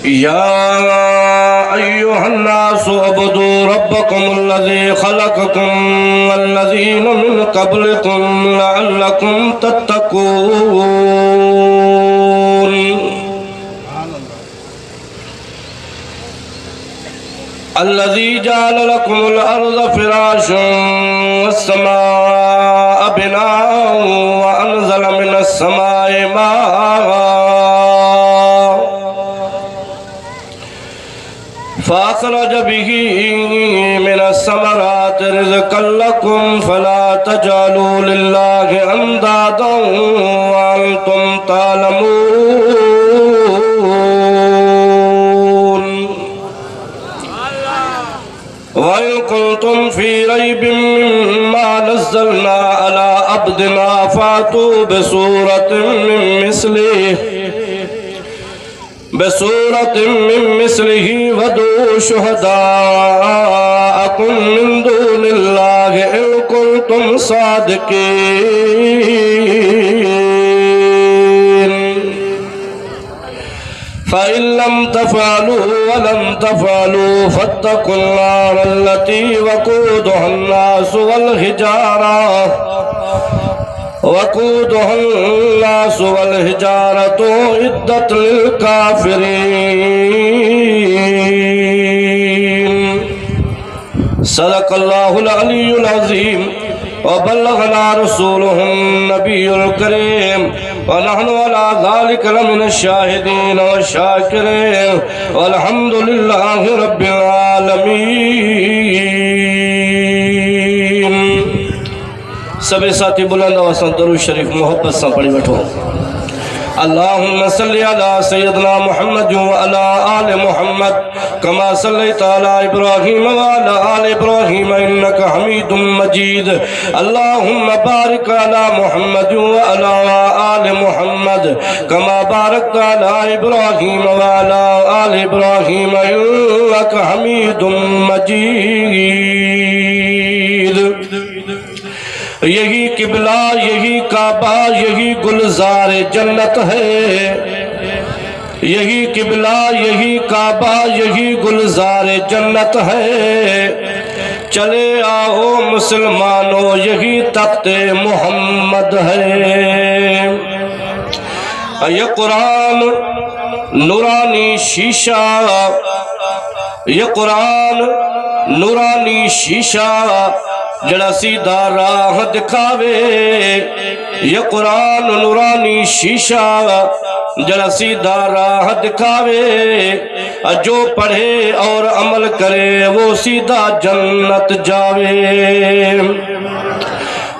या अय्युहन्नास उअब्दू रब्बकुम अल्लज़ी खलक़कुम वल्लज़ीन मिन क़ब्लिकुम लअल्लकुम तत्तक़ून। अल्लज़ी जअल लकुमुल अर्ज़ फ़िराशन वस्समाअ बिनाअन व अनज़ल मिनस समाइ माअन फ़अख़रज बिही मिनस समराति रिज़क़न लकुम फ़ला तजअलू लिल्लाहि अंदादन व अंतुम तालमून। वइन कुंतुम फी रैबिन मिम्मा नज़्ज़लना अला अब्दिना फ़ातू बिसूरतिन मिन मिस्लिही वदू शुहदाअकुम मिन दूनिल्लाहि इन कुंतुम सादिक़ीन। फ़इन लम तफ़अलू वलन तफ़अलू फ़त्तक़ुन्नार अल्लती वक़ूदुहन्नास वल हिजारतु इद्दत लिल काफ़िरीन। सदक़ल्लाहुल अलियुल अज़ीम व बल्लगना रसूलुहुन नबियुल करीम व नहनु अला ज़ालिका लमिनश शाहिदीन व शाकिरीन वल्हम्दुलिल्लाहि रब्बिल आलमीन। सभी साथी बुलंद आवाज़ दरूद शरीफ मोहब्बत से पढ़ी बैठो। अल्लाहुम्मा सल्लि अला सय्यदना मुहम्मद व अला आलि मुहम्मद कमा सल्लैता अला इब्राहीम व अला आलि इब्राहीम इन्नका हमीदुम मजीद। अल्लाहुम्मा बारिक अला मुहम्मद व अला आलि मुहम्मद कमा बारकता अला इब्राहीम व अला आलि इब्राहीम इन्नका हमीदुम मजीद। यही किबला, यही काबा, यही गुलजार जन्नत है। यही किबला, यही काबा, यही गुलजार जन्नत है। चले आओ मुसलमानों, यही तख्ते मोहम्मद है। ये कुरान नूरानी शीशा, ये कुरान नूरानी शीशा जड़ा सीधा राह दिखावे। ये कुरान नूरानी शीशा जड़ा सीधा राह दिखावे। जो पढ़े और अमल करे वो सीधा जन्नत जावे।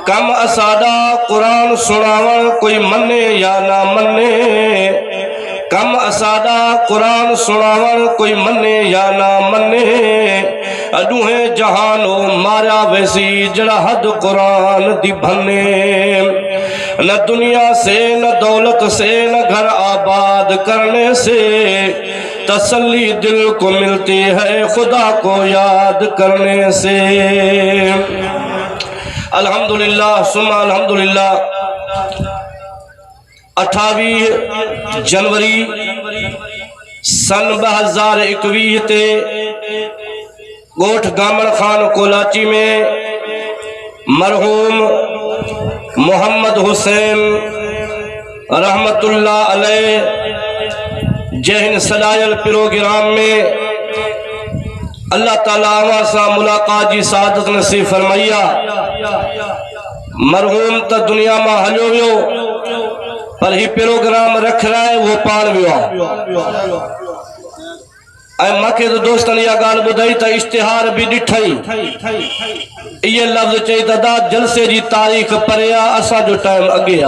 कम असादा कुरान सुनावन कोई मने या ना मने। कम असादा कुरान सुनावन कोई मने या ना मने। अडूहे जहानो मारा वैसी जड़ा हद कुरान दी भन्ने। न दुनिया से न दौलत से न घर आबाद करने से तसल्ली दिल को मिलती है खुदा को याद करने से। अल्हम्दुलिल्लाह सुम्मा अल्हम्दुलिल्लाह। 28 जनवरी सन 2021 ते गोठ गामड़ खान कोलाची में मरहूम मोहम्मद हुसैन रहमतुल्लाह अलैह जहन सलायल प्रोग्राम में अल्लाह ताला सा मुलाकात जी सादत नसीब फरमाइया। मरहूम तो दुनिया में हलो वियो पर ही प्रोग्राम रख रहा है वो पाण वियो। मूंखे तो दोस्तन इहा ॻाल्हि ॿुधाई त इश्तिहार भी ॾिठई। इहे लफ़्ज़ चई दादा जलसे जी तारीख़ परे आ, असांजो टाइम अॻे आ।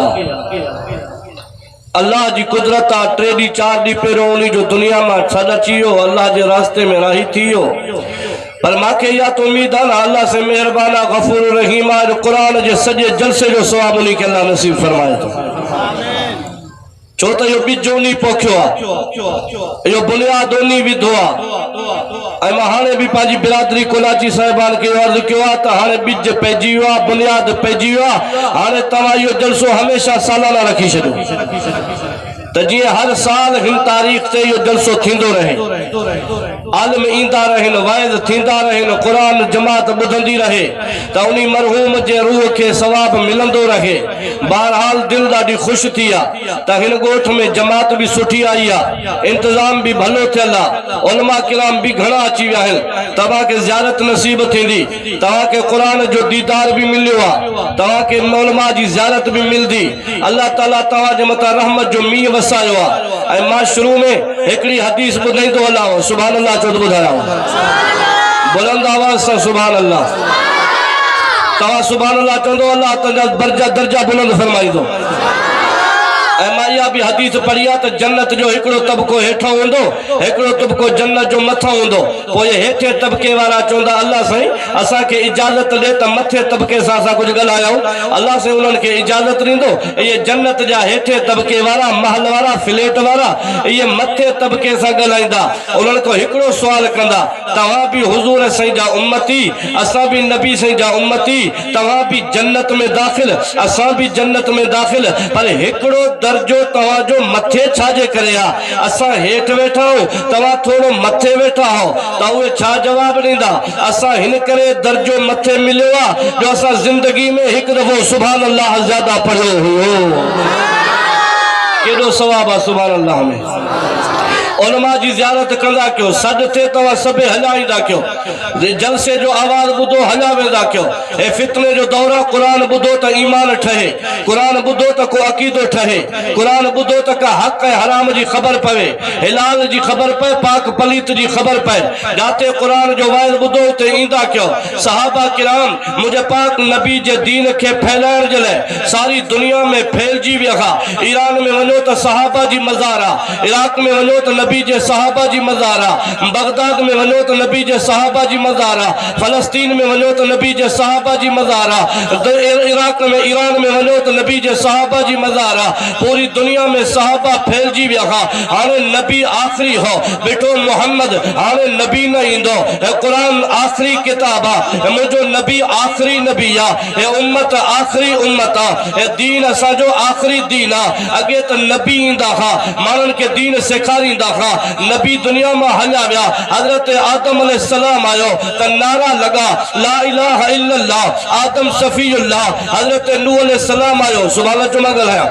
अल्लाह जी कुदरत आ। 3 ॾींहं 4 ॾींहं पहिरियों उन जो दुनिया में छॾ अची वियो, अल्लाह जे रास्ते में राही थी वियो। पर मूंखे इहा तो उम्मीद आहे न अल्लाह से मेहरबान आहे, गफूर रहीम आहे। कुरान जे सॼे जलसे जो सवाब उन खे अल्लाह नसीब फरमाए थो। छो तो यो बीज उन्हीं पोखियो आ, यो बुनियाद उन्हीं विधो आ। मां हाणे भी पांजी बिरादरी कोलाची साहिबान के अर्ज कियो आ त हाणे बीज पइजी वियो आ, बुनियाद पइजी वियो आ। हाणे तव्हां यो जलसो हमेशा सालाना रखी छॾियो। तो जी हर साल हिन तारीख से यो जलसो थींदो रहे, आलम ईंदा रहन, वाइज थींदा रहन, कुरान जमात बुधंदी रहे, तो उन्हीं मरहूम जे रूह के सवाब मिलंदो रहे। बहरहाल दिल ॾाढी खुश थी आहे त हिन ॻोठ में जमात भी सुठी आई आहे, इंतजाम भी भलो थियल आहे, उलमा किराम भी घणा अची विया आहिनि। तव्हांखे ज़ियारत नसीब थींदी, तव्हांखे कुरान जो दीदार भी मिलियो आहे, तव्हांखे उलमा जी ज़ियारत भी मिलदी। अल्लाह ताला तव्हांजे मथां रहमत जो मींहुं वसायो आहे। ऐं मां शुरू में हिकिड़ी हदीस ॿुधाईंदो हलां, सुभान अल्लाह चो ॿुधायां, बुलंद आवाज़ सां सुभान अल्लाह। तव्हां सुभान अल्लाह चवंदो, अल्लाह तव्हांजा दर्जा बुलंद फरमाईंदो। मां इहा भी हदीस पढ़ी आहे त जन्नत जो हिकिड़ो तबको हेठो हूंदो, हिकिड़ो तबको जन्नत जो मथां हूंदो। पोइ हेठे तबके वारा चवंदा, अल्लाह साईं असांखे इजाज़त ॾे त मथे तबके सां असां कुझु ॻाल्हायूं। अल्लाह साईं उन्हनि खे इजाज़त ॾींदो। इहे जन्नत जा हेठे तबके वारा, महल वारा, फ्लैट वारा, इहे मथे तबके सां ॻाल्हाईंदा। उन्हनि खां हिकिड़ो सुवाल कंदा, तव्हां भी हुज़ूर साईं जा उम्मती, असां भी नबी साईं जा उम्मती, तव्हां भी जन्नत में दाख़िल, असां भी जन्नत में दाख़िल, पर हिकिड़ो दर्जो तव्हांजो मथे छाजे करे आहे? असां हेठ वेठा आहियूं, तव्हां थोड़ो मथे वेठा हो। त उहे छा जवाब ॾींदा? असां हिन करे दर्जो मथे मिलियो आहे जो असां ज़िंदगी में हिकु दफ़ो सुभान अल्लाह ज़्यादा पढ़ियो हुयो। केॾो सवाब आहे सुभान अल्लाह में। उलमा जी ज़ियारत कंदा कयो, सॾ थे तव्हां सभे हलाईंदा कयो, जलसे जो आवाज़ ॿुधो हला वेंदा कयो। ए फितने जो दौर आहे, क़ुरान ॿुधो त ईमान ठहे, क़ुरान ॿुधो त को अक़ीदो ठहे, क़ुरान ॿुधो त का हक़ ऐं हराम जी ख़बर पवे, हिलाल जी ख़बर पए, पाक पलीत जी ख़बर पए। जाते क़ुरान जो वाइज़ ॿुधो उते ईंदा कयो। सहाबा किराम मुंहिंजे पाक नबी जे दीन खे फैलाइण जे लाइ सारी दुनिया में फैलजी विया। ईरान में वञो त सहाबा जी मज़ार आहे, इराक में वञो त नबी जे सहाबा जी मज़ार आहे, बगदाद में वञो त नबी जे सहाबा जी मज़ार आहे, फलस्तीन में वञो त नबी जे सहाबा जी मज़ार आहे, इराक में ईरान में वञो त नबी जे सहाबा जी मज़ार आहे। पूरी दुनिया में सहाबा फैलजी विया। हाणे नबी आख़िरी हो, ॾिठो मोहम्मद हाणे नबी न ईंदो, क़ुरान आख़िरी किताब आहे, मुंहिंजो नबी आख़िरी नबी आहे, हे उम्मत आख़िरी उम्मत आहे, हे दीन असांजो आख़िरी दीन आहे। अॻे त नबी ईंदा हुआ, माण्हुनि खे दीन सेखारींदा हुआ, नबी दुनिया में हलिया विया। हज़रत आदम अलैहिस्सलाम आयो त नारा लगा ला इलाहा इल्लल्लाह, आदम सफ़ीउल्लाह। हज़रत नूह अलैहिस्सलाम आयो, सुभान अल्लाह चो मां ॻाल्हायां,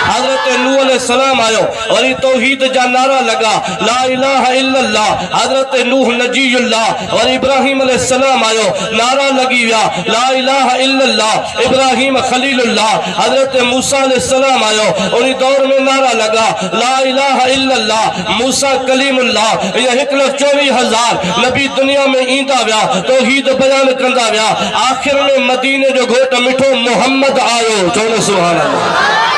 हज़रत नूह अलैहिस्सलाम आयो, वरी तौहीद जा नारा लगा ला इलाहा इल्लल्लाह, हज़रत नूह नजीयुल्लाह। वरी इब्राहिम अलैहिस्सलाम आयो, नारा लगी विया ला इलाहा इल्लल्लाह, इब्राहिम खलीलुल्लाह। हज़रत मूसा अलैहिस्सलाम आयो, उन्हीं दौर में नारा लगा ला इलाहा इल्लल्लाह, मूसा कलीमुल्लाह। ये 1,24,000 नबी दुनिया में ईंदा विया, तौहीद बयान कंदा विया। आखिर में मदीने जो घोट मिठो मोहम्मद आयो, चवो सुभान अल्लाह।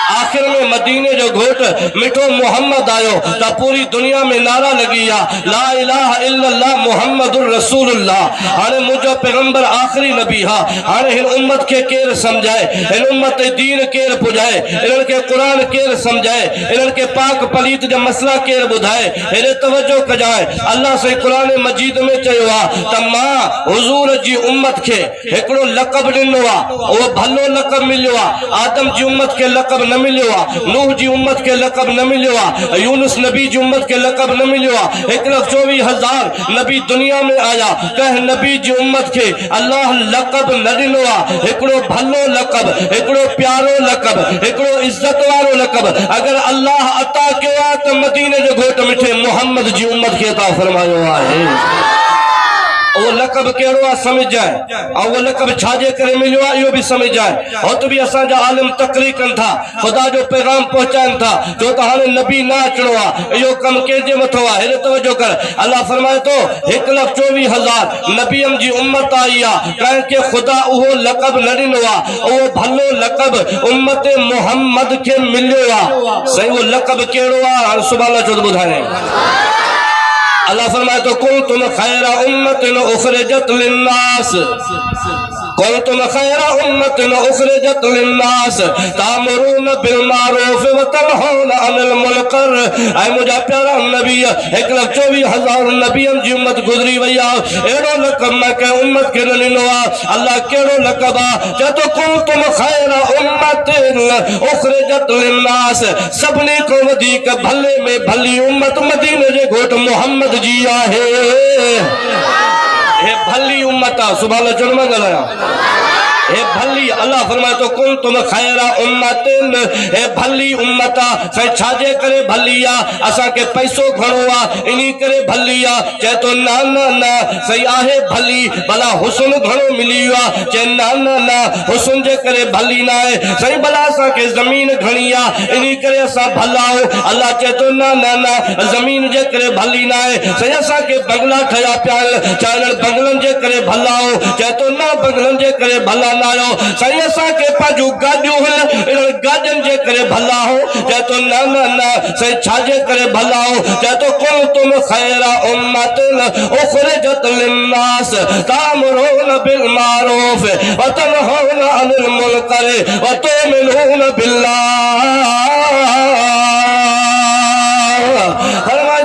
आखिर में मदीने जो घोट मिठो मोहम्मद आयो त पूरी दुनिया में नारा लगी आ ला इलाहा इल्लल्लाह मुहम्मदुर रसूलुल्लाह। हाणे मुझो पैगंबर आखिरी नबी हा। हाणे हिन उम्मत के केर समझाए, हिन उम्मत दीन केर पुजाए, इन्हनि के कुरान केर समझाए, इन्हनि के पाक पलीत जा मसला केर बुधाए। हेरे तवज्जो कजाए, अल्लाह से कुरान मजीद में चयो आ त मां हुजूर जी उम्मत के हिकड़ो लक़ब ॾिनो आ, वो भलो लक़ब मिलियो आ। आदम जी उम्मत के लक़ब न मिलियो आ, नूह जी उम्मत के लक़ब न मिलियो आ, यूनुस नबी जी उम्मत के लक़ब न मिलियो आ। 1,24,000 नबी दुनिया में आया, कह नबी जी उम्मत के अल्लाह लक़ब न ॾिनो आ। हिकड़ो भलो लक़ब, हिकड़ो प्यारो लक़ब, हिकड़ो इज्जत वारो लक़ब अगर अल्लाह अता कयो आ त मदीने जो घोट मिठे मोहम्मद जी उम्मत के अता फरमायो आहे। वो लक़ब केड़ो आ समझ जाए, और वो लक़ब छाजे करे मिलियो आ इहो भी समझ जाए। हुत भी असां जा आलिम तकरीर कन था, खुदा जो पैगाम पहुंचाइन था, जो त हाणे नबी ना अचणो आ, इहो कम केजे मथो आ। हेरे तवज्जो कर, अल्लाह फरमाए तो 1,24,000 नबियन जी उम्मत आई आ, कंहिंखे खुदा उहो लक़ब न ॾिनो आ। उहो भलो लक़ब उम्मत मोहम्मद के मिलियो आ। सही वो लक़ब केड़ो आ, हाणे सुभाणे अल्लाह चो ॿुधाए। अल्लाह फरमाए तो कुंतुम खैरा उम्मतिन उखरिजत लिन्नास, कुंतुम खैरा उम्मतिन उखरिजत लिन्नास तामुरून बिल मारूफ व तनहौना अनिल मुनकर। ऐ मुझा प्यारा नबी 1,24,000 नबियन जी उम्मत गुजरी वया एड़ो लकब मैं के उम्मत के नलिनवा अल्लाह केड़ो लकबा जतो कुंतुम खैरा उम्मतिन उखरिजत लिन्नास सबने को वधीक भले में भली उम्मत मदीने जे घोट मोहम्मद जी आहे। हे भली उम्मता सुभान अल्लाह जुर्म गलाया हे भली अल्लाह फरमाए तो कुल तुम खैरा उम्मतिन हे भली उम्मता सही छाजे करे भलिया असा के पैसो घणोआ इनी करे भलिया चे तो ना ना ना सही आहे भली भला हुस्न घणो मिलिया चे ना ना ना हुस्न जे करे भली ना है सही भला असा के जमीन घणिया इनी करे असा भलाओ अल्लाह चे तो ना ना ना जमीन जे करे भली ना है सही असा के बंगला ठया प्याल चाहे बंगलन जे करे भलाओ चे तो ना बंगलन जे करे भला नायो सही असा के पाजू गाडियो इन गाजन जे करे भला हो चाहे तो ना ना ना सही छाजे करे भला हो चाहे तो कुल तुम खैरा उम्मतिन उखरिजत लिन्नास तामुरून बिल मारूफ व तनहौना अनिल मुनकर व तुमिनून बिल्लाह।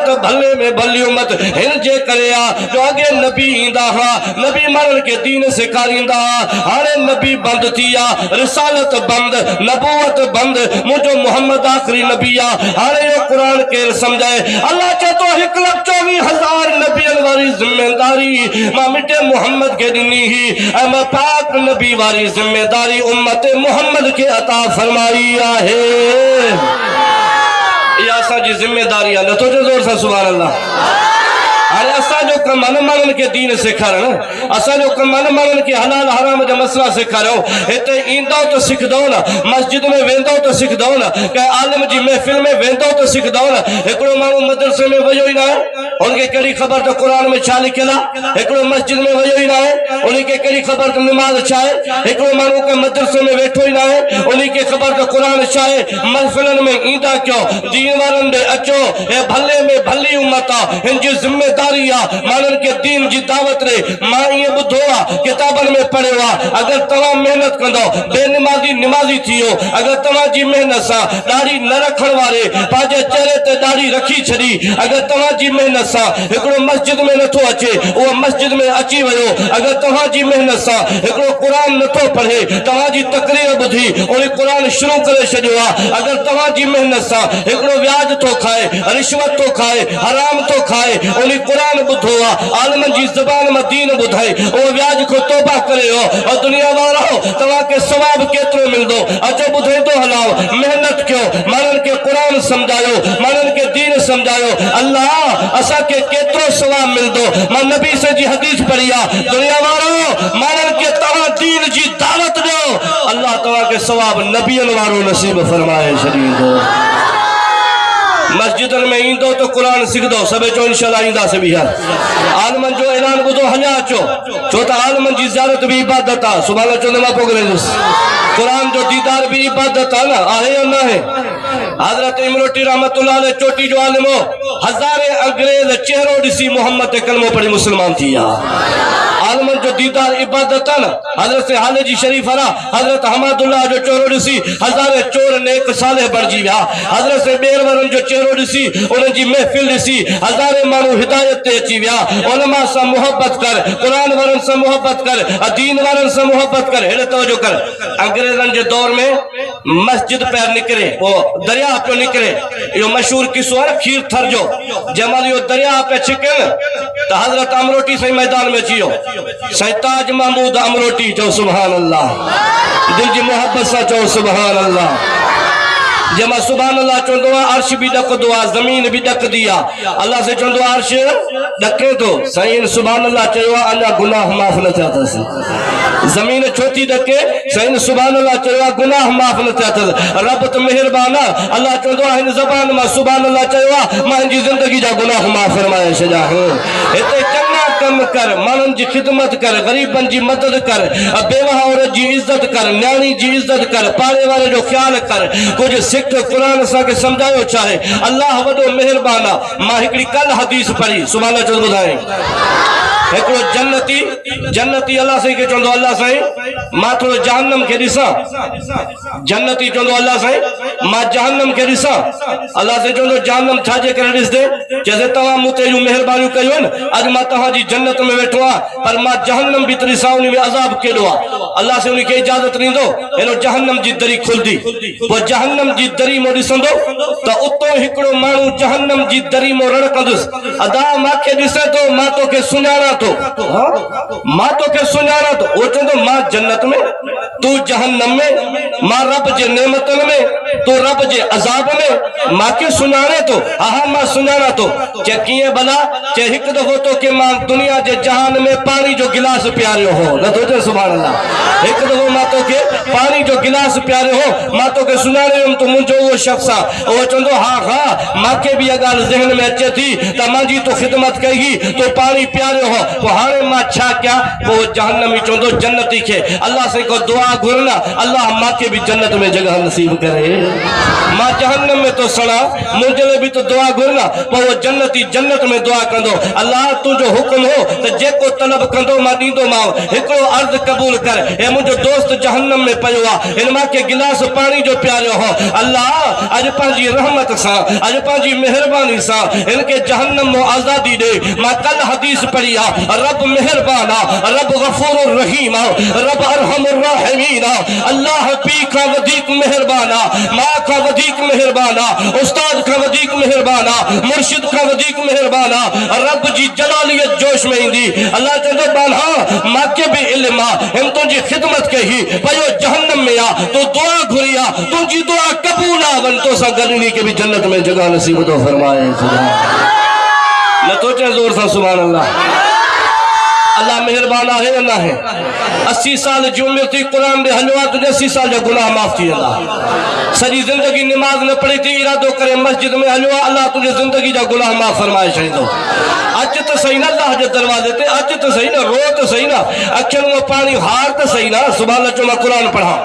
तो भले में भली उम्मत हिन जे करे जो आगे नबी इंदा हा नबी मरण के दीन सिखारींदा हारे नबी बंद थिया रिसालत बंद नबूवत बंद मुझो मोहम्मद आखिरी नबी आ हारे यो कुरान के समझाए अल्लाह चे तो 1,24,000 नबियन वाली जिम्मेदारी मां मिटे मोहम्मद के दिनी ही मैं पाक नबी वाली जिम्मेदारी उम्मत मोहम्मद के अता फरमाई आहे। या असा जी जिम्मेदारी है तो जोर से सुभान अल्लाह। अरे असा जो कमन मानन के दीन सिखारण असा जो कमन मानन के हलाल हराम जो मसला सिखारो इते इंदो तो सिखदो ना मस्जिद में वेंदो तो सिखदो ना के आलिम जी महफिल में वेंदो तो सिखदो ना एकड़ो मानू मदरसे में वयो ही ना है उनके केड़ी खबर तो कुरान में छा लिखला एकड़ो मस्जिद में वयो ही ना है उनके केड़ी खबर तो नमाज छा है एकड़ो मानू के मदरसे में बैठो ही ना है उनके खबर तो कुरान छा है महफिलन में इंदा क्यों दीन वारन दे अचो ए भले में भली उम्मता इन जी जिम्मेदारी मानन के दीन जी दावत रे मां ये बुधो किताबन में पढ़ियो अगर तवा मेहनत कंदो बेनमाजी निमाजी थियो अगर तवा जी मेहनत सा दाढ़ी न रखण वाले पाजे चेहरे ते दाढ़ी रखी छड़ी अगर तवा जी मेहनत सा एकड़ो मस्जिद में नथो अचे वो मस्जिद में अची वयो अगर तवा जी मेहनत सा एकड़ो कुरान नथो पढ़े तवा जी तकरीर बुधी और कुरान शुरू करे छडियो अगर तवा जी मेहनत सा एकड़ो व्याज तो खाए रिश्वत तो खाए हराम तो खाए और कुरान बुधो आलमन जी ज़बान में दीन बुधाई ओ व्याज को तौबा करे हो और दुनिया वालो तवा के सवाब केतरो मिलदो अजो बुधे तो हलाओ मेहनत क्यों मानन के कुरान समझायो मानन के दीन समझायो अल्लाह असा के केतरो सवाब मिलदो मैं नबी से जी हदीस पढ़िया दुनिया वालो मानन के तवा दीन जी दावत दो अल्लाह तवा के सवाब नबियन वारो नसीब फरमाए शरीदो। मस्जिद में इंदो तो कुरान सिखदो सबे चो इंशाल्लाह इंदा से भी है आलमन जो ऐलान बुधो हल्या चो तो आलमन जी ज़ियारत भी इबादत आ सुभान अल्लाह चो नमा पोगरे कुरान जो दीदार भी इबादत है ना आहे या ना है। हजरत इमरोटी रहमतुल्लाह अलैह चोटी जो आलिमो हजारे अंग्रेज चेहरो दिसी मोहम्मद कलमो पढ़ी मुसलमान थिया आलमन जो दीदार इबादत है ना हजरत से हाले जी शरीफ हरा हजरत हमादुल्लाह जो चोरो दिसी हजारे चोर नेक साले बणजी विया हजरत से बेरवरन जो चेहरो दिसी उन जी महफिल दिसी हजारे मानू हिदायत ते अची विया उलमा से मोहब्बत कर कुरान वारन से मोहब्बत कर दीन वारन से मोहब्बत कर हेड़े तवज्जो कर। अंग्रेजन के दौर में मस्जिद पे निकले वो दरिया पे निकले यो मशहूर किस्सो है खीर थर जो जमाल यो दरिया पे छिकन तो हजरत अमरोटी सही मैदान में जियो सैताज महमूद अमरोटी चो सुभान अल्लाह दिल जी मोहब्बत सा चो सुभान अल्लाह जमा सुभान अल्लाह चोंदो अर्श भी डक दुआ जमीन भी डक दिया अल्लाह से चोंदो अर्श डके तो सही सुभान अल्लाह चयो अल्लाह गुनाह माफ न चाहता से जमीन छोटी डके सही सुभान अल्लाह चयो गुनाह माफ न चाहता रब तो मेहरबान अल्लाह चोंदो इन ज़बान में सुभान अल्लाह चयो मां जी जिंदगी जा गुनाह माफ फरमाए सजा है इते चन्ना कम कर, मानन जी खिदमत कर, गरीबन जी मदद कर, बेवा औरत जी इज्जत कर, न्याणी जी इज्जत कर, पाड़े वाले जो ख्याल कर। कुछ सिख कुरान सा के समझायो चाहे अल्लाह वडो मेहरबान आ। मां हिकड़ी कल हदीस पढ़ी सुभान अल्लाह चल बुधाए एकड़ो जन्नती अल्लाह से के चंदो अल्लाह साईं मां थोड़ो जहन्नम के दिसा जन्नती चंदो अल्लाह साईं मां जहन्नम के दिसा अल्लाह से चंदो जहन्नम छाजे करे दिस दे जैसे तवा मुते जो मेहरबानी कयो न आज मां तहा जी जन्नत में बैठो आ पर मां जहन्नम भीतरी सा उन में अजाब केडो आ अल्लाह से उनके इजाजत नहीं दो एनो जहन्नम जी दरी खुलदी वो जहन्नम जी दरी मो दिसंदो तो उतो हिकड़ो मानू जहन्नम जी दरी मो रड़कंदुस अदा मां के दिसे तो मां तो के सुनाना तो मां तो के सुनाना तो वो चंदो मां जन्नत में तू जहन्नम में मां रब जे नेमतन में तू रब जे अजाब में मां के सुनाने तो आहा मां सुनाना तो चे किए भला चे हिक दफो तो के मां दुनिया जे जहान में पानी जो गिलास प्यारे हो न तो जे सुभान अल्लाह एक दफो मां तो के पानी जो गिलास प्यारे हो मां तो के सुनाने तो मुझो वो शख्स वो चंदो हाँ मां के भी अगाल जहन में अचे थी त मां जी तो खिदमत कही तो पानी प्यारे हो तो हाने मां छा क्या वो जहन्नमी चंदो जन्नती के अल्लाह से को दुआ घुरना अल्लाह मां के भी जन्नत में जगह नसीब करे मां जहन्नम में तो सड़ा मुझे भी तो दुआ घुरना पर वो जन्नती जन्नत में दुआ कंदो अल्लाह तुझो हुक्म हो तो जेको तलब कंदो मां दींदो मां एकड़ो अर्ज कबूल कर ए मुझो दोस्त जहन्नम में पयो आ इन मां के गिलास पानी जो प्यारो हो अल्लाह आज पांजी रहमत सा आज पांजी मेहरबानी सा इनके जहन्नम में आजादी दे मां कल हदीस पढ़ी आ रब मेहरबान आ रब गफूरुर रहीम आ रब अरहमुर राहिमीन आ अल्लाह पी का वधीक मेहरबान आ मां का वधीक मेहरबान आ उस्ताद का वधीक मेहरबान आ मुर्शिद का वधीक मेहरबान आ रब जी जलालियत जोश में इंदी अल्लाह चंदो बाला मां के भी इल्म आ हम तुझी खिदमत कही पयो जहन्नम में आ तो दुआ घुरिया तुझी दुआ कबूल आ वन तो सा गलनी के भी जन्नत में जगह नसीब तो फरमाए न तो चे जोर सा सुभान अल्लाह अल्लाह मेहरबान है अल्लाह है 80 साल जी उम्र थी कुरान दे हलवा तुझे 80 साल जा गुनाह माफ थी अल्लाह सजी जिंदगी नमाज न पढ़ी थी इरादो करे मस्जिद में हलवा अल्लाह तुझे जिंदगी जा गुनाह माफ फरमाए छो अच तो सही ना अल्लाह जे दरवाजे ते अच तो सही ना रो तो सही ना अखियों में पानी हार तो सही ना सुभान अल्लाह जो मैं कुरान पढ़ा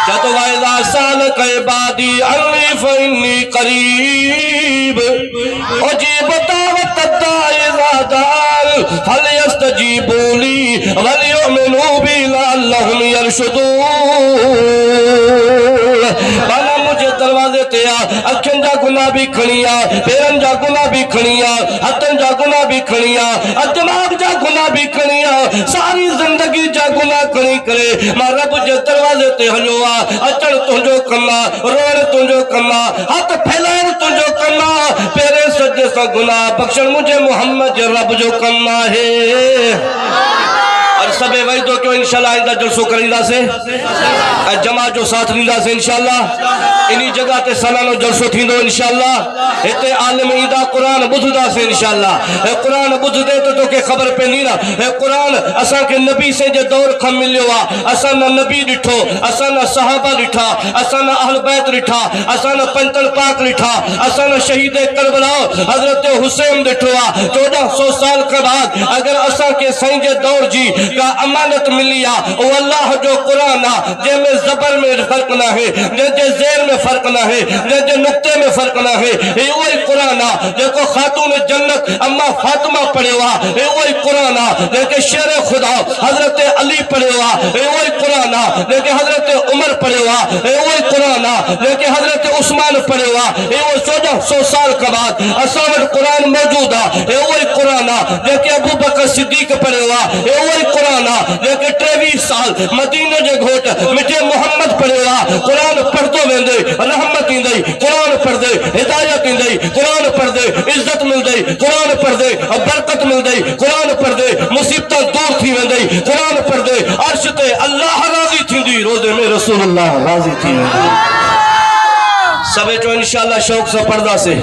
जब वायदा साल के बादी अन्नी फन्नी करीब अजीब दावत दाल फल यस्तजीबूली वलियुमिनू बी लअल्लहुम यरशुदून बाला मुझे दरवाजे ते आ अखियन जा गुनाह भी खणिया पैरन जा गुनाह भी खणिया हथन जा गुनाह भी खणिया दिमाग जा गुनाह भी खणिया सारी जिंदगी जा गुनाह खणी करे मां रब जे दरवाजे ते हलियो आ अचण तुंहिंजो कम आ रोअण तुंहिंजो कम आ हथ फैलाइण तुंहिंजो कम आ पेरे सजे सां गुनाह बख्शण मुझे मोहम्मद जे रब जो कम आहे और सबे वाइदो क्यों इंशाल्लाह आइंदा जलसो करींदा से जमा जो साथ लींदा से इंशाल्लाह इन्हीं जगह ते सालानो जलसो थींदो इंशाल्लाह इते आलिम ईंदा कुरान बुझदा से इंशाल्लाह ए कुरान बुझदे तो तोके खबर पेंदी ना ए कुरान असा के नबी से जे दौर खम मिलियो आ असा न नबी डिठो असा न सहाबा डिठा असा न अहल बैत डिठा असा न पंतन पाक डिठा असा न शहीद करबला हजरत हुसैन डिठो आ 1400 साल के बाद अगर असा के सही जे दौर जी का अमानत मिली आ वो अल्लाह जो कुरान आ जे में जबर में फर्क ना है जे जेर में फर्क ना है जे नुक्ते में फर्क ना है ये वही कुरान आ जेको खातून जन्नत अम्मा फातिमा पढ़ियो आ ये वही कुरान आ जेके शेर खुदा हजरत अली पढ़ियो आ ये वही कुरान आ जेके हजरत उमर पढ़ियो आ ये वही कुरान आ जेके हजरत उस्मान पढ़ियो आ ये वो 1400 साल के बाद असावट कुरान मौजूद आ ये वही कुरान आ जेके अबू बकर सिद्दीक पढ़ियो आ ये वही कुरान आ जेके 23 साल मदीने जे घोट मिठे मोहम्मद पढ़ियो आ कुरान पढ़तो वेंदे रहमत इंदई कुरान पढ़दे हिदायत इंदई कुरान पढ़दे इज्जत मिलदई कुरान पढ़दे बरकत मिलदई कुरान पढ़दे मुसीबत दूर थी वेंदई कुरान पढ़दे अर्श ते अल्लाह राजी थींदी रोज़े में रसूलुल्लाह राजी थी सबे जो इंशाल्लाह शौक से पढ़दा से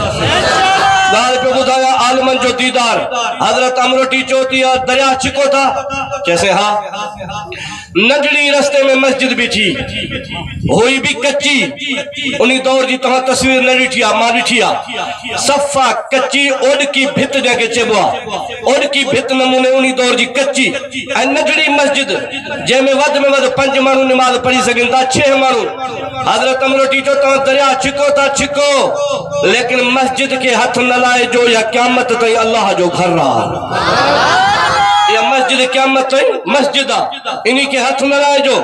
गाल पे बुधाया आलमन जो दीदार हजरत अमरोटी चौथी दरिया छिको था कैसे हाँ नजड़ी रस्ते में मस्जिद बीठी हुई भी कच्ची उन्हीं दौर जी तव्हां तस्वीर न ॾिठी आहे मां ॾिठी आहे सफ़ा कच्ची ओड की भित जंहिंखे चइबो आहे ओड की भित नमूने उन्हीं दौर जी कच्ची ऐं नजड़ी मस्जिद जंहिंमें वधि में वधि 5 माण्हू निमाज़ पढ़ी सघनि था 6 माण्हू हज़रत अमरो टीचो तव्हां दरिया छिको था छिको लेकिन मस्जिद के हथ न लाइजो या क़यामत ताईं अल्लाह जो घर आहे या मस्जिद क़यामत ताईं मस्जिद आहे इन्हीं के हथ न लाइजो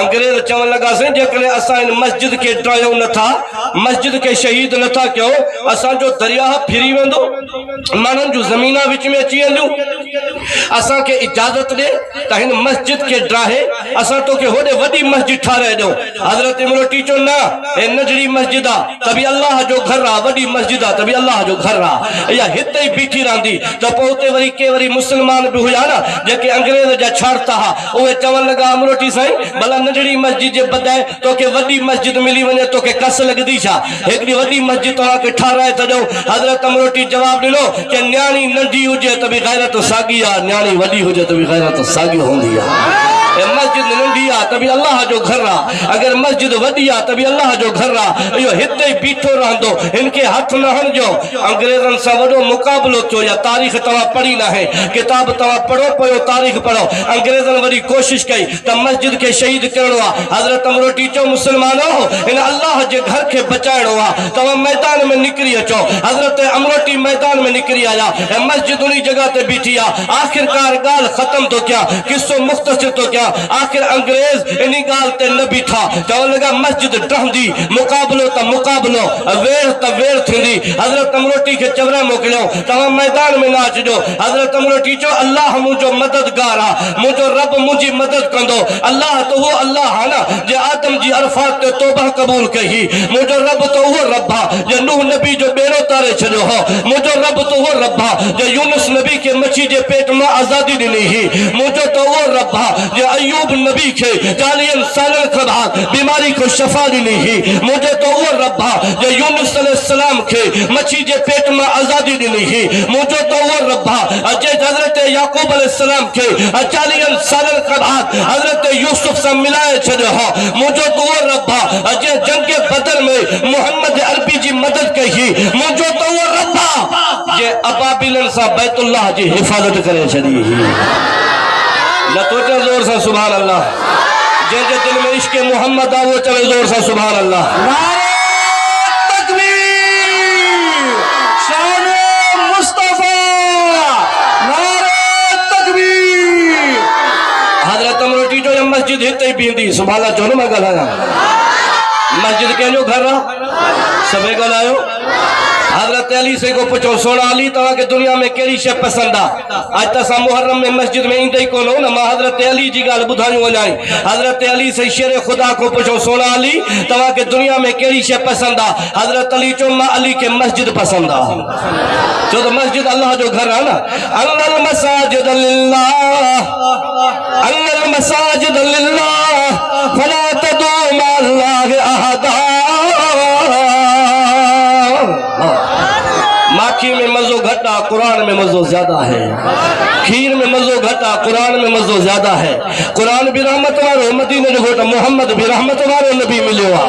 अंग्रेज चवण लगा से जेकॾहिं असां इन मस्जिद के ड्रायूं नथा मस्जिद के शहीद नथा कयो असांजो दरिया फिरी वेंदो माण्हुनि जूं ज़मीना विच में अची वेंदियूं असांखे इजाज़त ॾे त हिन मस्जिद के ड्राहे असां तोखे होॾे वॾी मस्जिद ठाराए ॾियूं हज़रत इमरो टीचो न हे नजड़ी मस्जिद आहे त बि अल्लाह जो घर आहे वॾी मस्जिद आहे त बि अल्लाह जो घर आहे इहा हिते ई बीठी रहंदी त पोइ हुते वरी के वरी मुस्लमान बि हुया न जेके अंग्रेज जा छाड़ता हा उहे चवण लॻा अमरोटी साईं भला नंढड़ी मस्जिद जे बजाए तोखे वॾी मस्जिद मिली वञे तोखे कस लॻंदी छा हिकिड़ी वॾी मस्जिद तव्हांखे ठाराए थो ॾियूं हज़रत अमरोटी जवाब ॾिनो कि न्याणी नंढी हुजे त बि गैरत साॻी आहे न्याणी वॾी हुजे त बि गैरत साॻी हूंदी आहे मस्जिद नंढी आहे त बि अल्लाह जो घर आहे अगर मस्जिद वॾी आहे त बि अल्लाह जो घर आहे इहो हिते ई बीठो रहंदो हिनखे हथ न हणिजो अंग्रेज़नि सां वॾो मुक़ाबिलो थियो या तारीख़ तव्हां पढ़ी नाहे किताब तव्हां पढ़ो पियो तारीख़ पढ़ो अंग्रेज़नि वरी कोशिश कई त मस्जिद खे शहीद करणो आहे हज़रत अमरोटी चओ मुस्लमानो हिन अल्लाह जे घर खे बचाइणो आहे तव्हां मैदान में निकिरी अचो हज़रत अमरोटी मैदान में निकिरी आया ऐं मस्जिद उन जगह ते बीठी आहे आख़िरकार ॻाल्हि ख़त्म थो कयां किस्सो मुख़्तसिर थो कयां आखिर अंग्रेज इन गाल ते न बीठा चवण लगा मस्जिद डहंदी मुकाबलो त मुकाबलो वेड़ त वेड़ थींदी हज़रत अमरोटी के चवरा मोकिलियो तव्हां मैदान में न अचिजो हज़रत अमरोटी चो अल्लाह मुंहिंजो मददगार आहे मुंहिंजो रब मुंहिंजी मदद कंदो अल्लाह त उहो अल्लाह आहे न जे आदम जी अरफात ते तौबा क़बूल कई मुंहिंजो रब त उहो रब आहे जे नूह नबी जो बेड़ो तारे छॾियो हो मुंहिंजो रब त उहो रब आहे जे यूनुस नबी के मच्छी जे पेट मां आज़ादी ॾिनी हुई मुंहिंजो त उहो रब आहे जे अयूब नबी के 40 सालन खां बाद बीमारी को शफा ॾिनी हुई मुंहिंजो त उहो रब आहे जे यूनुस अलैहिस्सलाम के मच्छी जे पेट मां आज़ादी ॾिनी हुई मुंहिंजो त उहो रब आहे जे हज़रत याकूब अलैहिस्सलाम के 40 सालन खां बाद हज़रत यूसुफ सां मिलाए छॾियो हो मुंहिंजो त उहो रब आहे जे जंग बदर में मोहम्मद अरबी जी मदद कई हुई मुंहिंजो त उहो रब आहे जे अबाबिलन सां बैतुल्लाह जी हिफ़ाज़त करे छॾी हुई न तो चल जोर से सुभान अल्लाह जंहिंजे दिल में इश्क मोहम्मद आहे वो चले जोर से सुभान अल्लाह नारे तकबीर शान मुस्तफा नारे तकबीर हज़रत अमरोटी जो मस्जिद हिते ही बींदी सुभान अल्लाह चो न मैं ॻाल्हायां मस्जिद कंहिंजो घर आहे सभई ॻाल्हायो हज़रत अली से को पुछो सोना अली तव्हां के दुनिया में कहिड़ी शइ पसंद आहे आज त असां मुहर्रम में मस्जिद में ईंदे ई कोन न मां हज़रत अली जी ॻाल्हि ॿुधायूं वञाई हज़रत अली से शेर खुदा को पुछो सोना अली तव्हां के दुनिया में कहिड़ी शइ पसंद आहे हज़रत अली चो मां अली के मस्जिद पसंद आहे छो त मस्जिद अल्लाह जो घर आहे न अल मसाजिद लिल्लाह अल मसाजिद लिल्लाह फला तदू मा अल्लाह अहदा माखी में मज़ो घट है कुरान में मज़ो ज्यादा है खीर में मज़ो घट है कुरान में मज़ो ज्यादा है कुरान भी रहमत वारो मदीने जो घोट मोहम्मद भी रहमत वारो नबी मिलियो आहे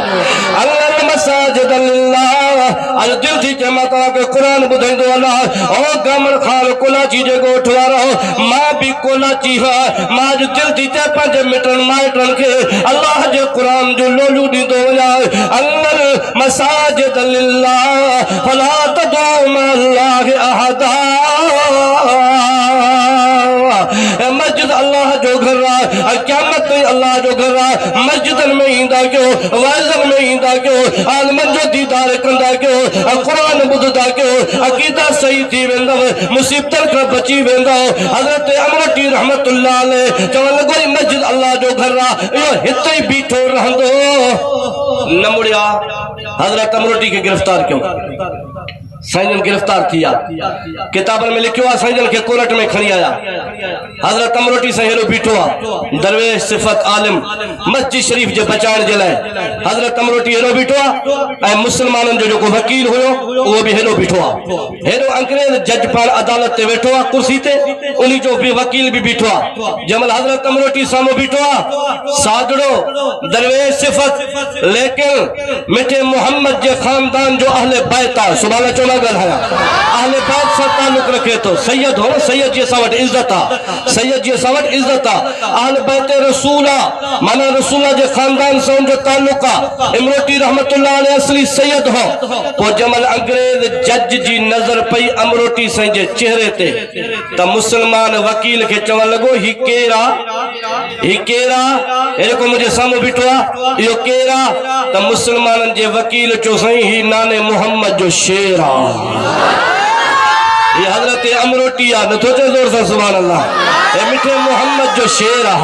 अल्लाह मसाजिद अल्लाह अज दिल थी के माता के कुरान बुधाइंदो अल्लाह ओ गमन खाल कोलाची जे गोठ वारो मां भी कोलाची है मां जो दिल थी ते 5 मिटन माइटन के अल्लाह जे कुरान जो लोलू दींदो वञाए अल्लाह मसाजिद लिल्लाह फला तदू मा अल्लाह अहदा मस्जिद अल्लाह जो घर है क़यामत में अल्लाह जो घर है मस्जिदन में ईंदा क्यों वाइज़न में ईंदा क्यों आलमन जो दीदार कंदा क्यों कुरान ॿुधंदा क्यों अक़ीदा सही थी वेंदव मुसीबतन खां बची वेंदव हज़रत अमरोटी रहमतुल्लाह अलैह चवण लॻो मस्जिद अल्लाह जो घर आहे इहो हिते ई बीठो रहंदो न मुड़िया हजरत अमरोटी के गिरफ्तार क्यों साईं गिरफ्तार किया किताबन में लिखियो साईं के कोर्ट में खड़ी आया हजरत अमरोटी से हेरो बीठो दरवेश सिफत आलिम मस्जिद शरीफ जे बचाण जे लाए हजरत अमरोटी हेरो बीठो ए मुसलमानन जो वकील हुयो वो भी हेरो बीठो हेरो अंग्रेज जज पान अदालत ते बैठो कुर्सी ते उन्हीं जो भी वकील भी बीठो जमल हजरत अमरोटी सामो बीठो सादड़ो दरवेश सिफत लेकिन मिठे मोहम्मद जे खानदान जो अहले बैत आ सुभान अल्लाह गलहाया अहले बैत से ताल्लुक रखे तो सैयद हो सैयद जी सावट इज्जत आ सैयद जी सावट इज्जत आ अहले बैत रसूला माना रसूला जे खानदान से उनजो ताल्लुक आ इमरोटी रहमतुल्लाह अलैहि असली सैयद हो को जमल अंग्रेज जज जी नजर पई अमरोटी से जे चेहरे ते त मुसलमान वकील के चवन लगो ही केरा एरे को मुझे सामो बिठो यो केरा त मुसलमानन जे वकील चो सही ही नाने मोहम्मद जो शेर आ ये हजरत अमरोटी आ नथो चे जोर से सुभान अल्लाह ए मिठे मोहम्मद जो शेर आ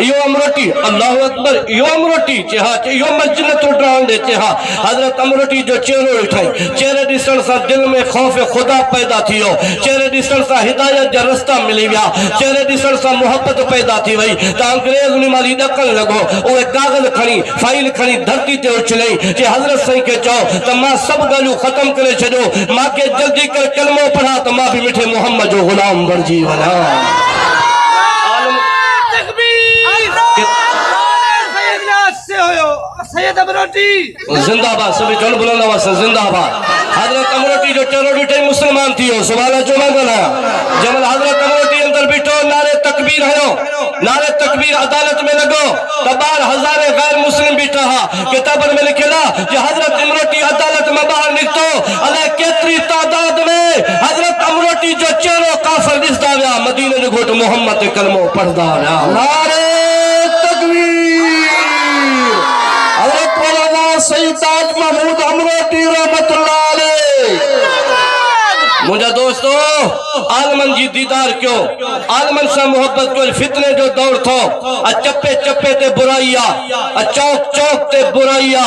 यो अमरोटी अल्लाह अकबर यो अमरोटी चेहा यो मस्जिद तो ड्राउन दे चेहा हजरत अमरोटी जो चेहरो उठाई चेहरे दिसण सा दिल में खौफ खुदा पैदा थियो चेहरे दिसण सा हिदायत जा रास्ता मिली गया चेहरे दिसण सा मोहब्बत पैदा थी वई त अंग्रेज उनी माली डकन लगो ओ कागज खणी फाइल खणी धरती ते उछलई जे हजरत सही के चो त मां सब गलू खत्म करे छडो मां के जल्दी कर कलमो पढ़ा त मां भी मिठे मोहम्मद जो गुलाम बणजी वना सैयद अमरोटी जिंदाबाद सभी चल बुलंद आवाज से जिंदाबाद हजरत अमरोटी जो चरोड़ी टाइम मुसलमान थी हो सुभान अल्लाह गना जमल हजरत अमरोटी अंदर बिठो नारे तकबीर है नारे तकबीर अदालत में लगो तबार हजारे गैर मुस्लिम बिठा किताबन में लिखेला कि हजरत अमरोटी अदालत में बाहर निकतो अल्लाह केतरी तादाद में हजरत अमरोटी जो चेहरो काफिर दिसदा गया मदीने जो घोट मोहम्मद कलमो पढ़दा गया नारे सैयद ताज महमूद अमरोटी रहमतुल्लाह अलैह मुझे दोस्तों आलमन जी दीदार क्यों आलमन से मोहब्बत क्यों फितने जो दौर थो चप्पे चप्पे ते बुराइया चौक चौक ते बुराइया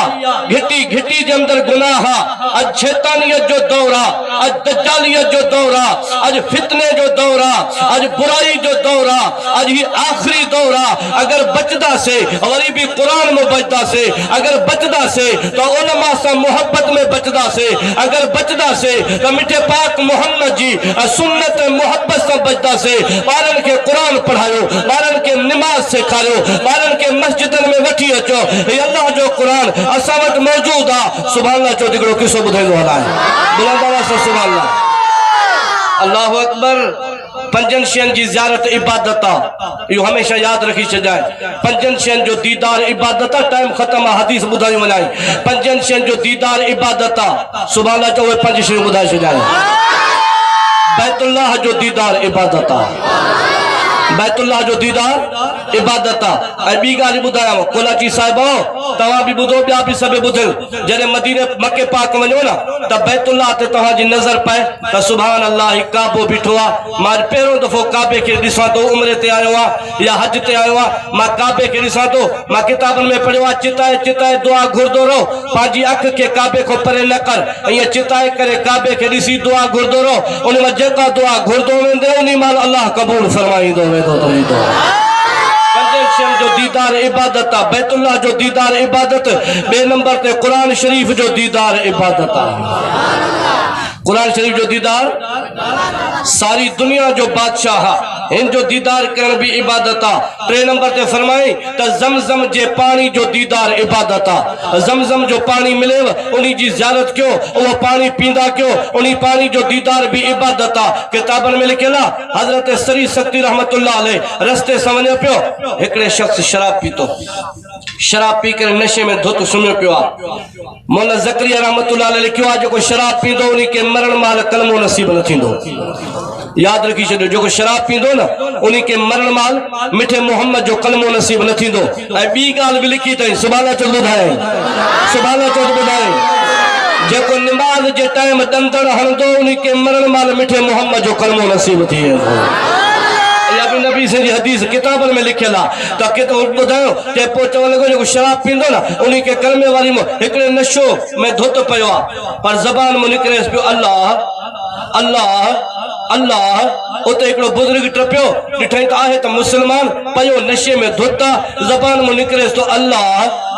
घिटी घिटी जे अंदर गुनाह आज शैतानियत जो दौरा आज दज्जालियत जो दौरा आज फितने जो दौरा आज बुराई जो दौरा आज ही आखिरी दौरा अगर बचदा से और भी कुरान में बचदा से अगर बचदा से तो उलमा से मोहब्बत में बचदा से अगर बचदा से तो मिठे पाक मोहम्मद जी सुन्नत मोहब्बत से बचदा से बारन के कुरान पढ़ायो बारन के नमाज सिखायो बारन के मस्जिदन में वठी अचो ये अल्लाह जो कुरान असां वट मौजूद आ सुभान अल्लाह चो दिगड़ो किसो बुधाइंदो हला बुलंद आवाज से सुभान अल्लाह अल्लाहु अकबर पंजन शयन जी ज़ियारत इबादत यो हमेशा याद रखी छजाए पंजन शयन जो दीदार इबादत टाइम खत्म हदीस बुधाई वनाई पंजन शयन जो दीदार इबादत सुभान अल्लाह चो पंज शय बुधाई छजाए बैतुल्लाह जो दीदार इबादत बैतुल्लाह जो दीदार इबादत बी गाल बुधाया कोलाची साहिब तवा भी बुधो बिया भी सब बुध जने मदीने मक्के पाक वनो ना त बैतुल्लाह ते तवा जी नजर पाए त सुभान अल्लाह काबो बिठो मार पेरो दफो काबे के दिसा तो उम्रे ते आयो या हज ते आयो मा काबे के दिसा तो मा किताबन में पढ़वा चिताए चिताए दुआ घुरदो रो पाजी अख के काबे को परे न कर ये चिताए करे काबे के दिसी दुआ घुरदो रो उन में जेका दुआ घुरदो वेंदे उनी माल अल्लाह कबूल फरमाईंदो वेंदो तो जो दीदार इबादत बैतुल्लाह जो दीदार इबादत बे नंबर ते कुरान शरीफ जो दीदार इबादत कुरान शरीफ जो दीदार सारी दुनिया जो बादशाह इन जो दीदार करन भी इबादत टे नंबर ते फरमाई त जमजम जे पानी जो दीदार इबादत जमजम जो पानी मिले उन्हीं जी ज़ियारत क्यों वो पानी पींदा क्यों उन्हीं पानी जो दीदार भी इबादत किताबन में लिखेला हजरत सरी सक्ति रहमतुल्लाह अलैह रस्ते समझ पियो एकड़े शख्स शराब पीतो शराब पी कर नशे में धुत सुम्हियो पियो मौला ज़करिया रहमतुल्लाह अलैह लिखियो जो शराब पींदो उन्हीं के मरण माल कलमो नसीब न थींदो याद रखी छो जो शराब पींदो ना उन्हीं के मरण माल मिठे मोहम्मद जो कलमो नसीब न थींदो बी गाल भी लिखी तई सुभान चो बुधाए सुभान चो बुधाए जेको नमाज जे टाइम दंदड़ हणदो उन्हीं के मरण माल मिठे मोहम्मद जो कलमो नसीब थी या अभी नबी से जी हदीस किताबन में लिखियल आहे त कितो ॿुधायो ते पोइ चवण लॻो जेको शराब पींदो न उन्हीं के कलमे वारी में हिकिड़े नशो में धुत पियो आहे पर ज़बान में निकिरेसि पियो अल्लाह अल्लाह अल्लाह उते हिकिड़ो बुजुर्ग टपियो ॾिठई त आहे त मुस्लमान पियो नशे में धुत ज़बान में निकिरेसि तो अल्लाह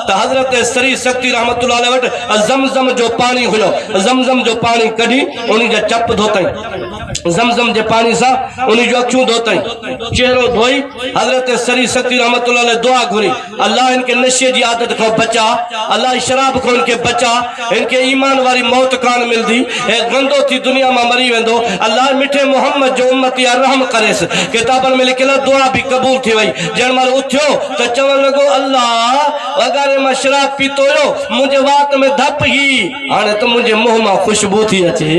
त हज़रत सरी सख्ती रहमतुल्लाह अलैह वटि ज़मज़म जो पानी हुयो ज़मज़म जो पानी कढी उन्हीं जा चप धोतई ज़मज़म जे पानी सां उन्हीं जो अखियूं धोतई चेहरो धोई हज़रत सरी सख्ती रहमतुल्लाह अलैह दुआ घुरी अल्लाह इनके नशे की आदत को बचा अल्लाह शराब को इनके बचा इनके ईमान वारी मौत कान मिलदी ए गंदो थी दुनिया में मरी वेंदो अल्लाह मिठे मोहम्मद जो उम्मती रहम करेस किताबन में लिखियल दुआ भी कबूल थी वई जण माल उथियो त चवण लॻो अल्लाह अगर मां शराब पीतो हो मुझे वात में धप ही हाणे तो मुझे मुंह में खुशबू थी अचे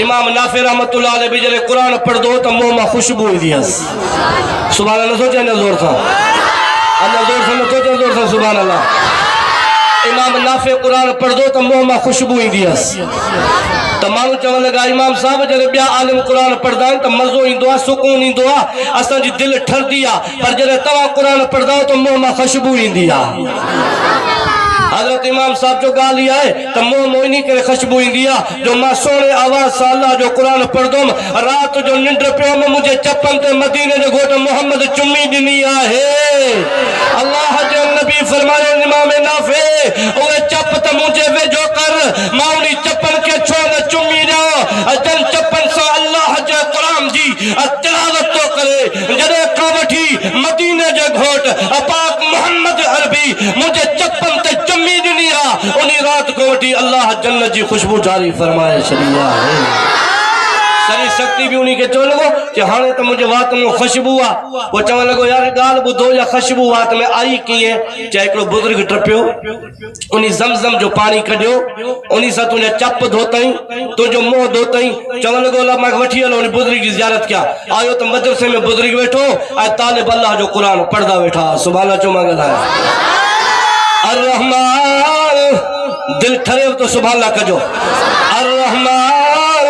इमाम नाफे रहमतुल्लाह अलैह भी जरे कुरान पढ़दो त मुंह में खुशबू ईंदी हुअसि सुभान अल्लाह सोचे न जोर सां अल्लाह जोर सां न सोचे जोर सां सुभान अल्लाह इमाम नाफे कुरान पढ़दो त मुंह में खुशबू ईंदी हुअसि त माण्हू चवण लॻा इमाम साहब जॾहिं ॿिया आलिम कुरान पढ़ंदा आहिनि त मज़ो ईंदो आहे सुकून ईंदो आहे असांजी दिलि ठरंदी आहे पर जॾहिं तव्हां कुरान पढ़ंदा आहियो त मुंह में खुशबू ईंदी आहे हजरत इमाम साहब जो गाल ये है तो मुंह मोइनी करे खुशबू इंदी है जो मां सोने आवाज से अल्लाह जो कुरान पढ़दुम रात जो निंड पियो में मुझे चप्पन ते मदीने जो घोट मोहम्मद चुम्मी दिनी है अल्लाह जो नबी फरमाए इमाम नाफे ओए चप त मुझे वेझो कर मां उनी चप्पन के छो न चुम्मी जा जन चप्पन से अल्लाह जो कुरान जी तिलावत तो करे जदे का वठी मदीने जो घोट पाक मोहम्मद अरबी मुझे चप्पन ते चुम्मी दिनी है उन्हीं रात को वठी अल्लाह जन्नत जी खुशबू जारी फरमाए छड़िया है सरी शक्ति भी उन्हीं के चो लगो कि हाने तो मुझे वात में खुशबू आ वो चवण लगो यार गाल बुधो या खुशबू वात में आई किए चाहे एकड़ो बुजुर्ग टपियो उन्हीं ज़मज़म जो पानी कढियो उन्हीं सा तुझे चप धोतई तुझो मुंह धोतई चवण लगो ला मैं वठी हलो उन बुजुर्ग की ज़ियारत किया आयो तो मदरसे में बुजुर्ग बैठो आ तालिब अल्लाह जो कुरान पढ़दा बैठा सुभान अल्लाह चो मांगला अर रहमान दिल ठरे तो सुभान अल्लाह कजो अर रहमान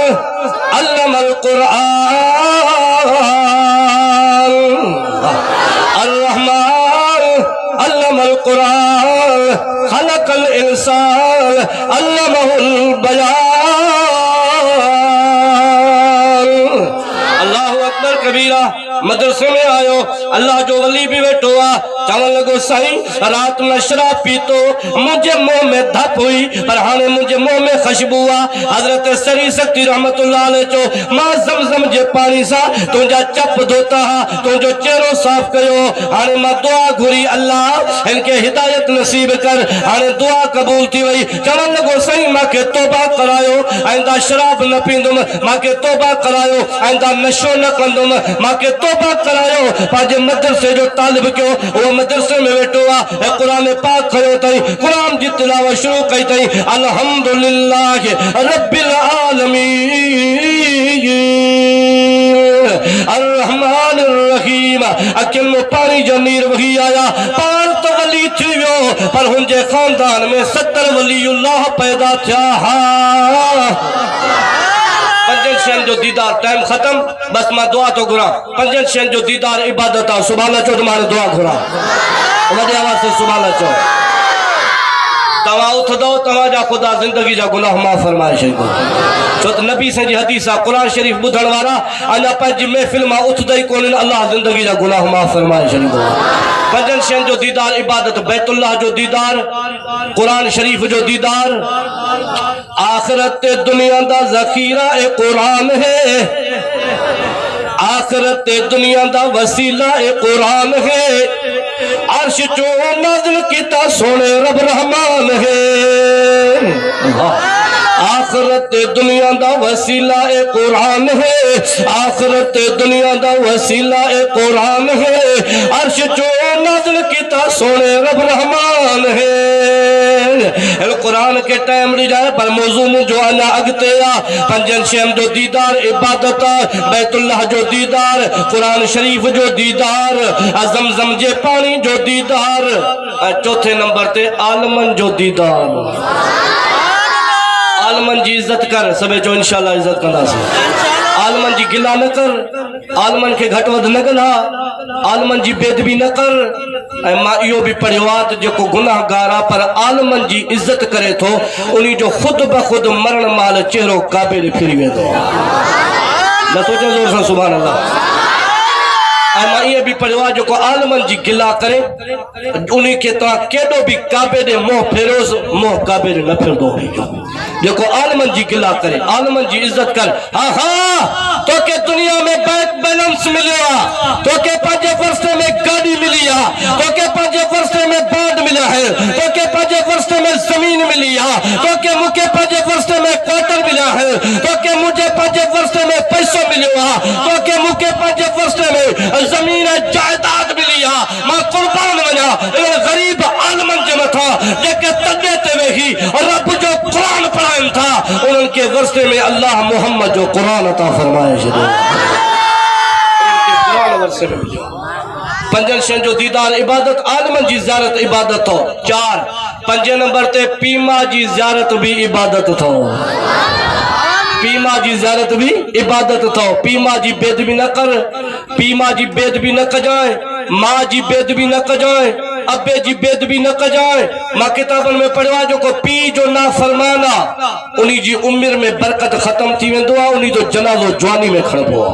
अल्लमल कुरान अर रहमान अल्लमल कुरान खलकल इंसान अल्लमहुल बयान अल्लाहु अकबर कबीरा मदरसे में आयो अल्लाह जो वली भी बैठो आ चवण लगो साईं रात में शराब पीतो मुझे मुंह में धप हुई पर हाने मुझे मुंह में खुशबू आ हजरत सरी सख्ती रहमतुल्लाह अलैह चो मां ज़मज़म जे पानी सा तुझा चप धोता हा तुझो चेहरो साफ कयो हाने मां दुआ घुरी अल्लाह इनके हिदायत नसीब कर हाने दुआ कबूल थी वई चवण लगो साईं मां के तौबा करायो आइंदा शराब न पींदुम मां के तौबा करायो आइंदा नशो न कंदुम मां के तौबा करायो पाजे मदरसे जो तालिब कयो वो मदरसे में बैठो आ कुरान पाक खयो तई कुरान जी तिलावत शुरू कई तई अल्हम्दुलिल्लाह रब्बिल आलमीन अर्रहमानिर रहीम अकिल में पानी जो नीर वही आया पार तो वली थी वियो पर हुनजे खानदान में 70 वलीउल्लाह पैदा थिया हा पंजन शयन जो दीदार टाइम खत्म बस मां दुआ तो घुरा पंजन शयन जो दीदार इबादत आ सुभान अल्लाह चो तुम्हारे दुआ घुरा वॾे आवाज़ से सुभान अल्लाह चो तवा उथदो तवा जा खुदा जिंदगी जा गुनाह माफ फरमाए छो छो त नबी से जी हदीस आ कुरान शरीफ बुधण वाला अना पंहिंजी महफिल मां उथदई कोन अल्लाह जिंदगी जा गुनाह माफ फरमाए छो पंजन शयन जो दीदार इबादत बैतुल्लाह जो दीदार कुरान शरीफ जो दीदार आखिरत दुनिया दा ज़खीरा ए कुरान है आखिरत दुनिया दा वसीला ए कुरान है अर्श चो नाज़िल कीता सोने रब रहमान है आखिरत दुनिया दा वसीला ए कुरान है आखिरत दुनिया दा वसीला ए कुरान है अर्श चो नाज़िल कीता सोने रब रहमान है कुरान के टाइम जाए पर मौजूद जो अना अगते आ पंजन शयन जो दीदार इबादत बैतुल्लाह जो दीदार कुरान शरीफ जो दीदार ज़मज़म जे पानी जो दीदार चौथे नंबर ते आलमन जो दीदार आलमन जी इज्जत कर सबे जो इंशाल्लाह इज्जत कंदासीं आलमन जी गिला न कर आलमन के घट वध न गला आलमन जी बेदबी न कर मां इहो भी पढ़ियो आहे त जेको गुनाहगार आहे पर आलमन जी इज्जत करे थो उन्ही जो खुद ब खुद मरण माल चेहरो काबे ॾे फिरी वेंदो न सोचो ज़ोर सां सुभान अल्लाह मां ये भी पढ़ियो जो आलमन जी गिला करे उन्हीं के केडो भी काबे दे मोह फेरोस मोह काबे दे न फिरदो जो आलमन जी गिला करे आलमन जी इज्जत कर हाँ हाँ तो के दुनिया में बैंक बैलेंस मिलिया तो के 5 वर्षे में गाड़ी मिली तो के 5 वर्षे में बांड मिला है तो के 5 वर्षे में जमीन मिली तो के मुझे 5 वर्षे में क्वार्टर मिला है तो के मुझे 5 वर्षे में पैसा मिलियो तो के मुझे 5 वर्षे में जमीन जायदाद मिली मां कुर्बान वना गरीब आलमन जे मथा जेके तडे ते वेही रब जो कुरान पढ़ाइन था उनके वर्षे में अल्लाह मोहम्मद जो कुरान अता फरमाए छो उनके कुरान वर्षे में मिलियो पंजन शन जो दीदार इबादत आलमन जी ज़ियारत इबादत हो 4 5 नंबर ते पीमा जी ज़ियारत भी इबादत थो पीमा जी ज़ियारत भी इबादत थो पीमा जी बेदबी न कर पीमा जी बेदबी न कजाए माँ जी बेदबी न कजाए अब्बे जी बेदबी न कजाए मां किताबन में पढ़वा जो को पी जो ना फरमाना उन्हीं जी उम्र में बरकत खत्म थी वेंदो आ उन्हीं जो जनाजो जवानी में खड़बो आ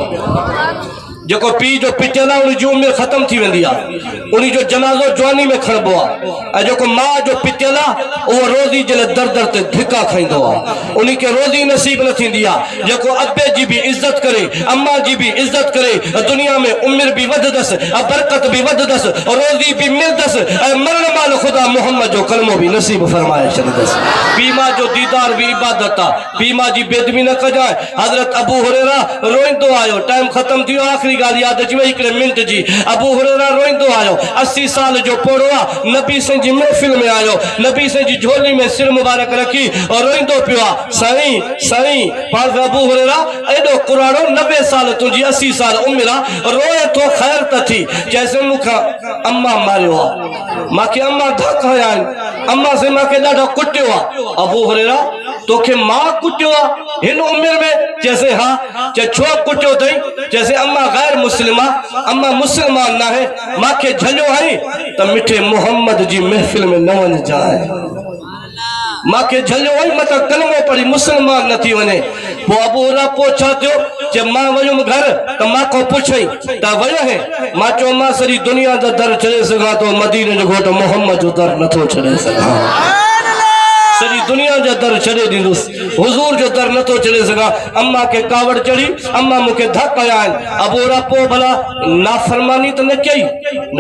जो पी जो पिटियला उन जी उम्र खत्म थी वेंदी आहे उन जो जनाजो जवानी में खड़बो आहे जो मां जो पिटियला वो रोज़ी जे दर दर ते धिका खाइंदो आहे उन के रोज़ी नसीब न थींदी आहे जो अब्बे जी भी इज्जत करे अम्मा जी भी इज्जत करे दुनिया में उम्र भी वधदस बरकत भी वधदस रोज़ी भी मिलदस मरण माल खुदा मोहम्मद जो कलमो भी नसीब फरमाए छदस पीमा जो दीदार भी इबादत आ पीमा जी बेदबी न कजाए हजरत अबू हुरैरा रोइंदो आयो टाइम खत्म थियो आखिरी गाल याद अची वई हिकिड़े मिंट जी अबू हुरैरा रोइंदो आयो 80 साल जो पोड़ो आहे नबी साईं जी महफ़िल में आयो नबी साईं जी झोली में सिर मुबारक रखी और रोइंदो पियो आहे साईं साईं पाण अबू हुरैरा एडो कुराड़ो 90 साल तुंहिंजी 80 साल उम्र आहे रोए तो ख़ैर त थी जैसे मूंखां अम्मा मारियो आहे मांखे अम्मा धक हया आहिनि अम्मा से मांखे ॾाढो कुटियो आहे अबू हुरैरा तोखे मां कुटियो आहे हिन उम्र में जैसे हाँ छो कुटियो अथई जैसे अम्मा गैर मुस्लिमा अम्मा मुसलमान ना है मां के झलियो है तो मिठे मोहम्मद जी महफिल में न वन जाए मां के झलियो है मत कलमो पढ़ी मुसलमान न थी वने वो अबू हुरैरा पोछा थियो जब मां वयुम घर तो मां को पुछई ता वयो है मां चो मां सरी दुनिया दा दर छड़े सगा तो मदीने जो घोट मोहम्मद जो दर नथो छड़े सगा सरी दुनिया जो दर छड़े दींदुस हुजूर जो दर नथो छड़े सगा अम्मा के कावड़ चढ़ी अम्मा मुके धक आया अबू हुरैरा पो भला नाफरमानी तो न कई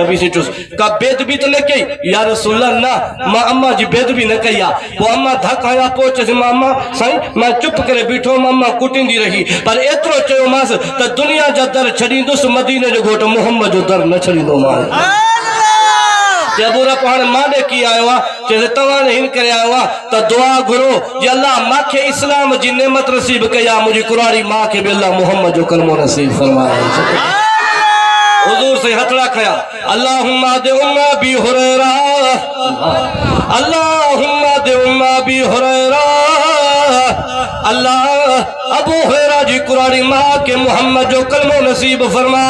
नबी से चुस का बेदबी तो न कई या रसूल अल्लाह ना मां अम्मा जी बेदबी न कई वो अम्मा धक आया पो चस मां अम्मा साईं मैं चुप करे बीठो अम्मा कुटिंदी रही पर एतरो चयो मास त दुनिया जो दर छड़ींदुस मदीने जो घोट मोहम्मद जो दर न छड़ींदो मां अबू हुरैरा पाण माडे की आयो जैसे तवाने हिन करे आयो तो दुआ घुरो जे अल्लाह माखे इस्लाम जी नेमत नसीब कया मुझी कुरारी मां के भी अल्लाह मोहम्मद जो कलमो नसीब फरमाए हुजूर से हथड़ा खया अल्लाहुम्मा दे उम्मा बी हुरैरा अल्लाहुम्मा दे उम्मा बी हुरैरा अल्लाह अबू हुरैरा जी कुरारी मां के मोहम्मद जो कलमो नसीब फरमा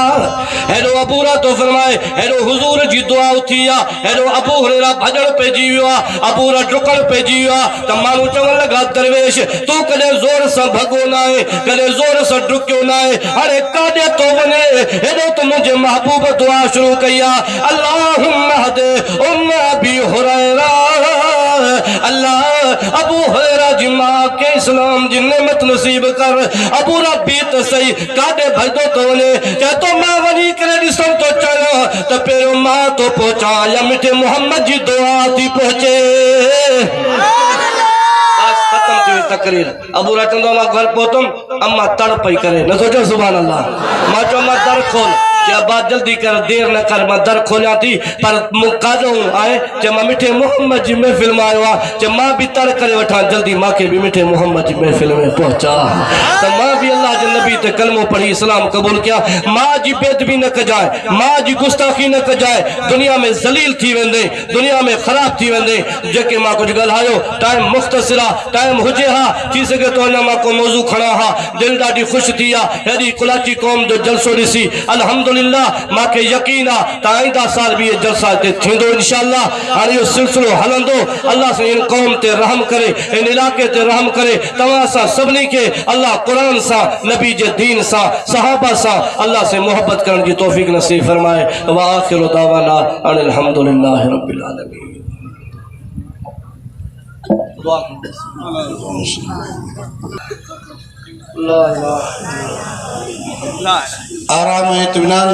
हेलो अबू हुरैरा तो फरमाए हेलो हुजूर जी दुआ उथिया हेलो अबू हुरैरा भजण पे जीवियो अबू हुरैरा डुकण पे जीवियो त मानू चवण लगा दरवेश तू कदे जोर से भगो ना है कदे जोर से डुक्यो ना है अरे कादे तो वने हेलो तो मुझे महबूब दुआ शुरू किया अल्लाहुम्मा दे उम्मा बी हुरैरा अल्लाह अबू हुरैरा जी मां के इस्लाम जी नेमत नसीब कर अबू हुरैरा बीत सही कादे भजदो तो वने चाहे तो मां वनी करे दिसम तो चलो तो पेरो मां तो पहुंचा या मिठे मोहम्मद जी दुआ थी पहुंचे खत्म थी तकरीर अबू हुरैरा चंदो मां घर पहुतम अम्मा तड़पई करे न सोचो सुभान अल्लाह मां चो मां दर खोल जे अब्बा जल्दी कर देर न कर मैं दर खोलिया थी पर मुकादो आए जे मैं मिठे मोहम्मद जी महफिल में आयो जे मां भी तर करे वठा जल्दी मां के भी मिठे मोहम्मद जी महफिल में पहुंचा तो मां भी अल्लाह के नबी ते कलमो पढ़ी इस्लाम कबूल किया। मां जी बेदबी न कजाए मां जी गुस्ताखी न कजाए दुनिया में जलील थी वेंदे दुनिया में खराब थी वेंदे जेके मां कुछ गल्हायो टाइम मुख्तसरा टाइम हुजे हा थी सके तो अञा मां को मौजू खड़ा हा दिल ॾाढी ख़ुशि थी आहे हेॾी कुलाची क़ौम जो जलसो ॾिसी अल्हम्दुलिल्लाह मां खे यकीन आहे त आईंदा साल भी ये जलसा हिते थींदो इंशाअल्लाह। हाणे इहो सिलसिलो हलंदो अल्लाह से इन कौम ते रहम करे इन इलाके ते रहम करे तव्हां सां सभिनी खे अल्लाह कुरान सां नबी जे दीन सां सहाबा सां अल्लाह से मोहब्बत करण की तौफीक नसीब फरमाए। व आखिरु दावाना अनिल हम्दुलिल्लाहि रब्बिल आलमीन। आराम इत्मीनान